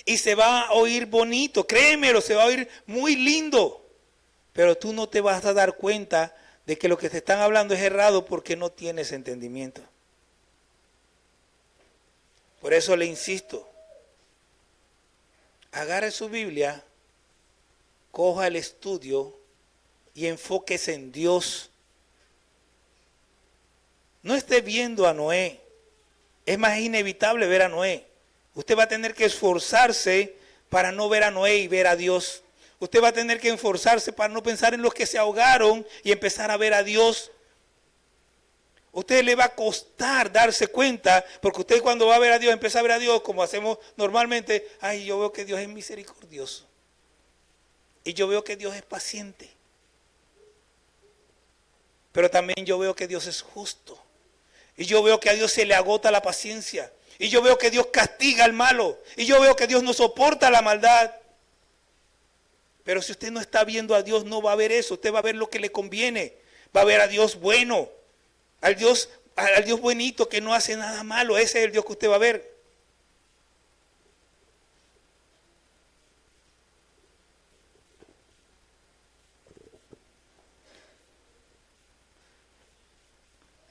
Y se va a oír bonito, créemelo, se va a oír muy lindo, pero tú no te vas a dar cuenta de que lo que te están hablando es errado porque no tienes entendimiento. Por eso le insisto, agarre su Biblia, coja el estudio y enfóquese en Dios. No esté viendo a Noé. Es más inevitable ver a Noé. Usted va a tener que esforzarse para no ver a Noé y ver a Dios. Usted va a tener que esforzarse para no pensar en los que se ahogaron y empezar a ver a Dios. A usted le va a costar darse cuenta, porque usted cuando va a ver a Dios, empieza a ver a Dios como hacemos normalmente. Ay, yo veo que Dios es misericordioso. Y yo veo que Dios es paciente. Pero también yo veo que Dios es justo. Y yo veo que a Dios se le agota la paciencia. Y yo veo que Dios castiga al malo. Y yo veo que Dios no soporta la maldad. Pero si usted no está viendo a Dios, no va a ver eso. Usted va a ver lo que le conviene. Va a ver a Dios bueno. Al Dios buenito que no hace nada malo. Ese es el Dios que usted va a ver.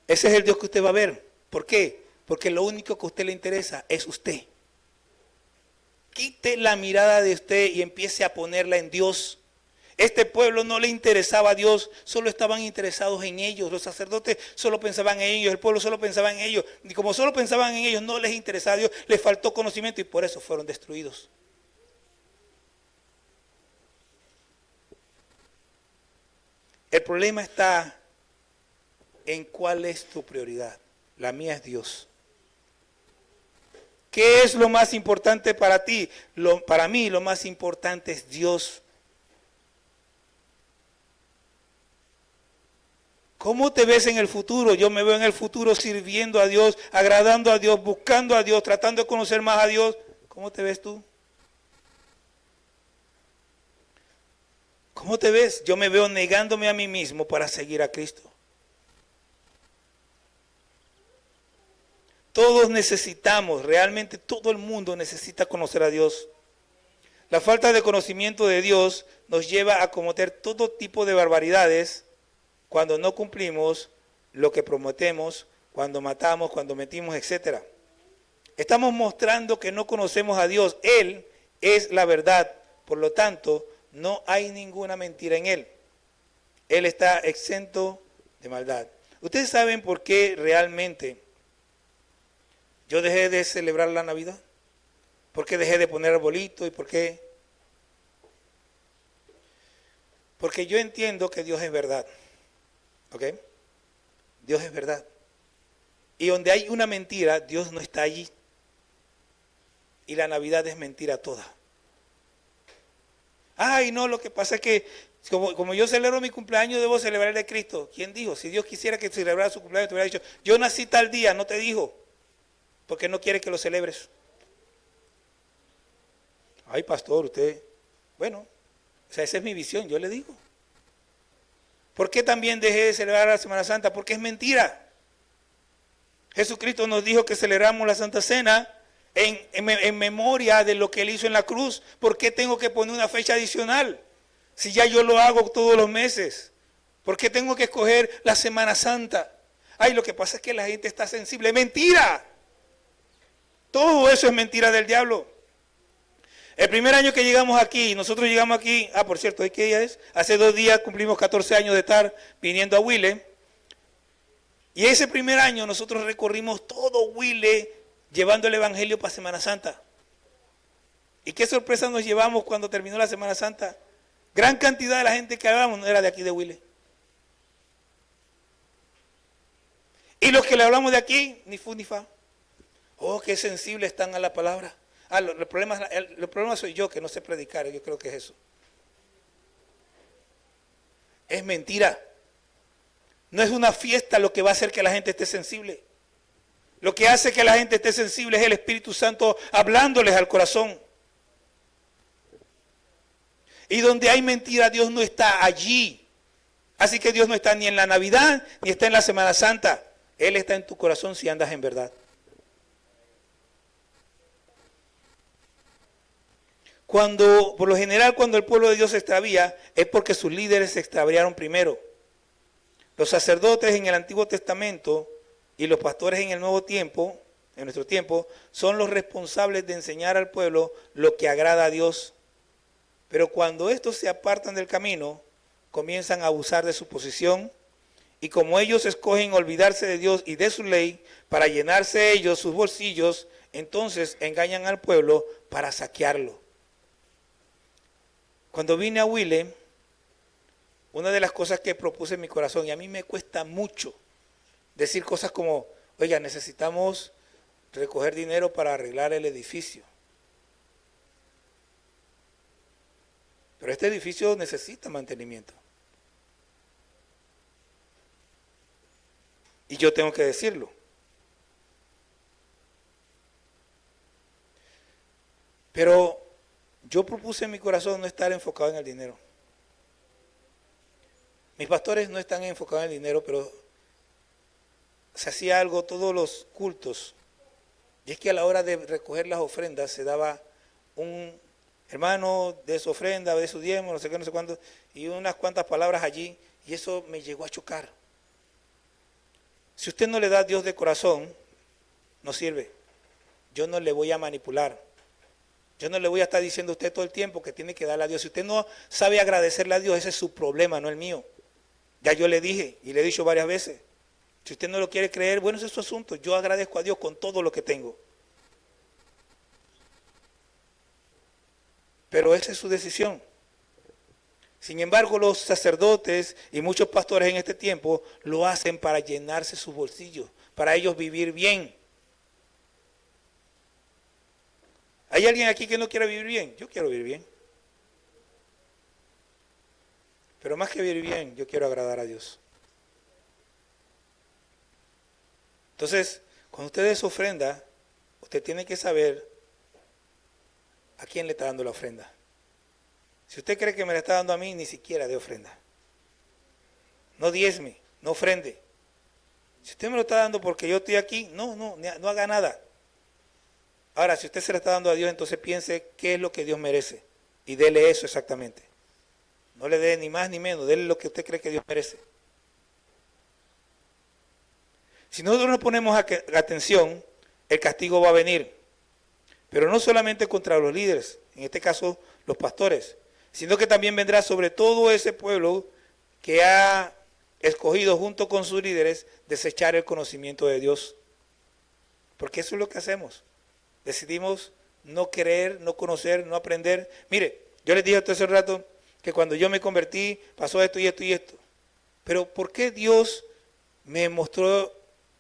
Ese es el Dios que usted va a ver. ¿Por qué? Porque lo único que a usted le interesa es usted. Quite la mirada de usted y empiece a ponerla en Dios. Este pueblo no le interesaba a Dios, solo estaban interesados en ellos. Los sacerdotes solo pensaban en ellos, el pueblo solo pensaba en ellos. Y como solo pensaban en ellos, no les interesaba a Dios, les faltó conocimiento y por eso fueron destruidos. El problema está en cuál es tu prioridad. La mía es Dios. ¿Qué es lo más importante para ti? Para mí lo más importante es Dios. ¿Cómo te ves en el futuro? Yo me veo en el futuro sirviendo a Dios, agradando a Dios, buscando a Dios, tratando de conocer más a Dios. ¿Cómo te ves tú? ¿Cómo te ves? Yo me veo negándome a mí mismo para seguir a Cristo. Todos necesitamos, realmente todo el mundo necesita conocer a Dios. La falta de conocimiento de Dios nos lleva a cometer todo tipo de barbaridades cuando no cumplimos lo que prometemos, cuando matamos, cuando mentimos, etc. Estamos mostrando que no conocemos a Dios. Él es la verdad. Por lo tanto, no hay ninguna mentira en Él. Él está exento de maldad. ¿Ustedes saben por qué realmente yo dejé de celebrar la Navidad? ¿Por qué dejé de poner arbolito? ¿Y por qué? Porque yo entiendo que Dios es verdad. ¿Ok? Dios es verdad. Y donde hay una mentira, Dios no está allí. Y la Navidad es mentira toda. Ay, no, lo que pasa es que como yo celebro mi cumpleaños, debo celebrar el de Cristo. ¿Quién dijo? Si Dios quisiera que celebrara su cumpleaños, te hubiera dicho, yo nací tal día, no te dijo. Porque no quiere que lo celebres. Ay, pastor, usted, bueno, o sea, esa es mi visión, yo le digo. ¿Por qué también dejé de celebrar la Semana Santa? Porque es mentira. Jesucristo nos dijo que celebramos la Santa Cena en memoria de lo que Él hizo en la cruz. ¿Por qué tengo que poner una fecha adicional? Si ya yo lo hago todos los meses. ¿Por qué tengo que escoger la Semana Santa? Ay, lo que pasa es que la gente está sensible. ¡Mentira! Todo eso es mentira del diablo. El primer año que llegamos aquí, por cierto, ¿qué día es? Hace 2 días cumplimos 14 años de estar viniendo a Huile. Y ese primer año nosotros recorrimos todo Huile llevando el Evangelio para Semana Santa. ¿Y qué sorpresa nos llevamos cuando terminó la Semana Santa? Gran cantidad de la gente que hablábamos no era de aquí de Huile. Y los que le hablamos de aquí, ni fu ni fa. Oh, qué sensibles están a la palabra. El problema soy yo, que no sé predicar, yo creo que es eso. Es mentira. No es una fiesta lo que va a hacer que la gente esté sensible. Lo que hace que la gente esté sensible es el Espíritu Santo hablándoles al corazón. Y donde hay mentira, Dios no está allí. Así que Dios no está ni en la Navidad, ni está en la Semana Santa. Él está en tu corazón si andas en verdad. Por lo general, cuando el pueblo de Dios se extravía, es porque sus líderes se extraviaron primero. Los sacerdotes en el Antiguo Testamento y los pastores en el Nuevo Tiempo, en nuestro tiempo, son los responsables de enseñar al pueblo lo que agrada a Dios. Pero cuando estos se apartan del camino, comienzan a abusar de su posición, y como ellos escogen olvidarse de Dios y de su ley para llenarse ellos sus bolsillos, entonces engañan al pueblo para saquearlo. Cuando vine a Huile, una de las cosas que propuse en mi corazón, y a mí me cuesta mucho decir cosas como, oiga, necesitamos recoger dinero para arreglar el edificio. Pero este edificio necesita mantenimiento. Y yo tengo que decirlo. Pero yo propuse en mi corazón no estar enfocado en el dinero. Mis pastores no están enfocados en el dinero, pero se hacía algo todos los cultos. Y es que a la hora de recoger las ofrendas se daba un hermano de su ofrenda, de su diezmo, no sé qué, no sé cuánto, y unas cuantas palabras allí, y eso me llegó a chocar. Si usted no le da a Dios de corazón, no sirve. Yo no le voy a manipular. Yo no le voy a estar diciendo a usted todo el tiempo que tiene que darle a Dios. Si usted no sabe agradecerle a Dios, ese es su problema, no el mío. Ya yo le dije y le he dicho varias veces. Si usted no lo quiere creer, bueno, ese es su asunto. Yo agradezco a Dios con todo lo que tengo. Pero esa es su decisión. Sin embargo, los sacerdotes y muchos pastores en este tiempo lo hacen para llenarse sus bolsillos, para ellos vivir bien. ¿Hay alguien aquí que no quiera vivir bien? Yo quiero vivir bien. Pero más que vivir bien, yo quiero agradar a Dios. Entonces, cuando usted dé su ofrenda, usted tiene que saber a quién le está dando la ofrenda. Si usted cree que me la está dando a mí, ni siquiera dé ofrenda. No diezme, no ofrende. Si usted me lo está dando porque yo estoy aquí, no haga nada. Ahora, si usted se la está dando a Dios, entonces piense qué es lo que Dios merece y dele eso exactamente. No le dé ni más ni menos, dele lo que usted cree que Dios merece. Si nosotros no ponemos atención, el castigo va a venir. Pero no solamente contra los líderes, en este caso los pastores, sino que también vendrá sobre todo ese pueblo que ha escogido junto con sus líderes desechar el conocimiento de Dios. Porque eso es lo que hacemos. Decidimos no querer, no conocer, no aprender. Mire, yo les dije a usted hace rato que cuando yo me convertí pasó esto y esto y esto. Pero ¿por qué Dios me mostró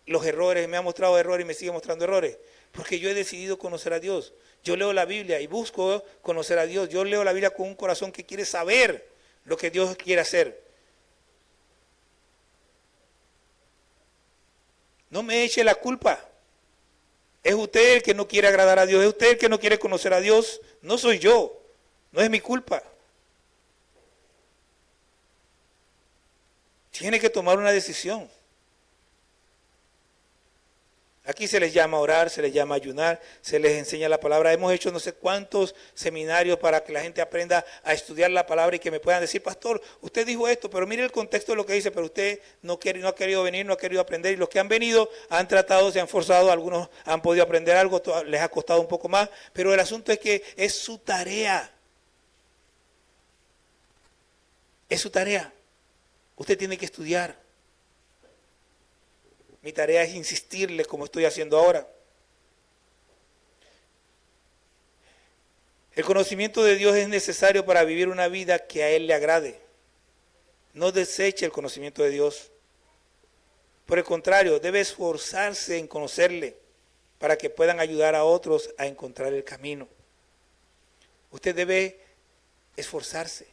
los errores, me ha mostrado errores y me sigue mostrando errores? Porque yo he decidido conocer a Dios. Yo leo la Biblia y busco conocer a Dios. Yo leo la Biblia con un corazón que quiere saber lo que Dios quiere hacer. No me eche la culpa. Es usted el que no quiere agradar a Dios. Es usted el que no quiere conocer a Dios. No soy yo. No es mi culpa. Tiene que tomar una decisión. Aquí se les llama a orar, se les llama a ayunar, se les enseña la palabra. Hemos hecho no sé cuántos seminarios para que la gente aprenda a estudiar la palabra y que me puedan decir, pastor, usted dijo esto, pero mire el contexto de lo que dice, pero usted no ha querido venir, no ha querido aprender. Y los que han venido han tratado, se han forzado, algunos han podido aprender algo, les ha costado un poco más, pero el asunto es que es su tarea. Es su tarea. Usted tiene que estudiar. Mi tarea es insistirle como estoy haciendo ahora. El conocimiento de Dios es necesario para vivir una vida que a Él le agrade. No deseche el conocimiento de Dios. Por el contrario, debe esforzarse en conocerle para que puedan ayudar a otros a encontrar el camino. Usted debe esforzarse.